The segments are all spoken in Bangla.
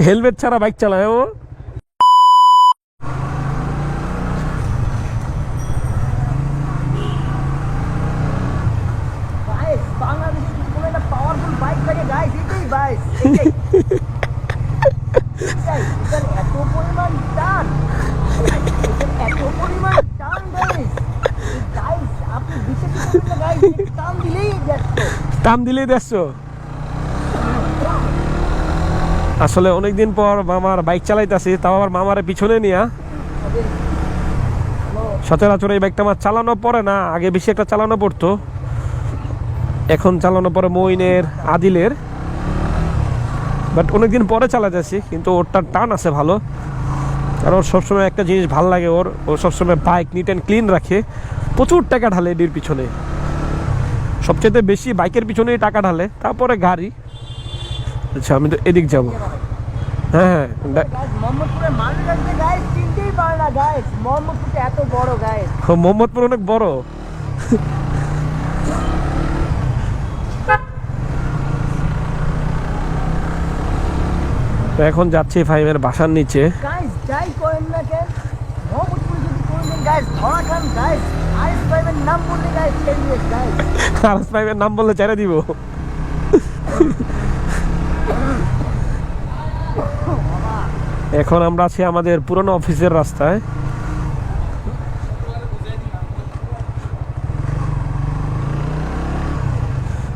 হেলমেট ছাড়া বাইক চালায় ও। টান দিলেই দেখছো। আসলে অনেকদিন পর মামার বাইক চালাইতেছি, তাও আবার মামারে পিছনে নিয়া। সচরাচর এই বাইকটা আমার চালানো পড়ে না, আগে বেশি একটা চালানো পড়তো, এখন চালানো পরে মইনের আদিলের, বাট অনেকদিন পরে চালাতেছি। কিন্তু ওরটার টান আছে ভালো, আর ওর সবসময় একটা জিনিস ভাল লাগে, ও সবসময় বাইক নিট অ্যান্ড ক্লিন রাখে, প্রচুর টাকা ঢালে এটির পিছনে, সবচেয়ে বেশি বাইকের পিছনেই টাকা ঢালে, তারপরে গাড়ি। আচ্ছা আমি তো এদিক যাব। হ্যাঁ মোহাম্মদপুর অনেক বড়। এখন যাচ্ছি ফাহিমের বাসার নিচে। নাম বললে ছেড়ে দিব। এখন আমরা আছি আমাদের পুরনো অফিসের রাস্তায়।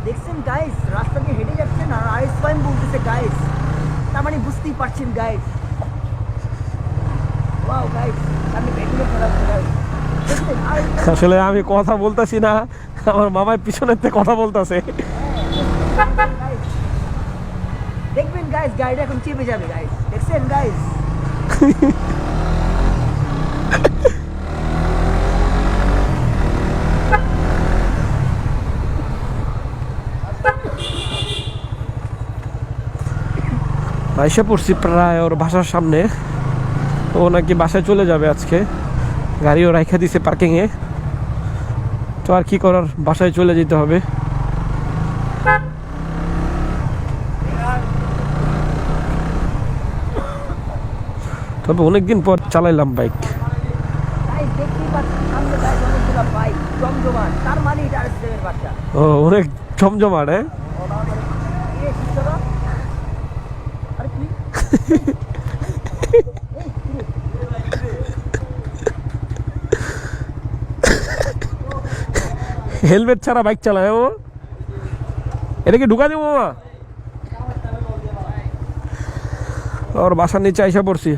দেখছেন গাইস, রাস্তা দিয়ে হেঁটে যাচ্ছেন আর আইস ফাইম বলতেছে গাইস, তার মানে বুঝতেই পারছেন গাইস। ওয়াও গাইস, আমি বেগুনে খারাপ গাইস। আসলে আমি কথা বলতেছি না, আমার মামার পিছনের থেকে কথা বলতেছে। দেখবেন গাইস, গাড়িটা এখন চেপে যাবে গাইস, দেখছেন গাইস। এসে পড়ছি প্রায় ওর বাসার সামনে। ও নাকি বাসায় চলে যাবে আজকে, গাড়িও রাইখা দিছে পার্কিংয়ে, তো আর কি করার, বাসায় চলে যেতে হবে। তবে অনেকদিন পর চালাইলাম বাইক। ও অনেক জমজমাট। হ্যাঁ হেলমেট ছাড়া বাইক চালায় ও। এটাকে ঢুকা দিব মামা। ওর বাসার নিচে আইসা পড়ছি।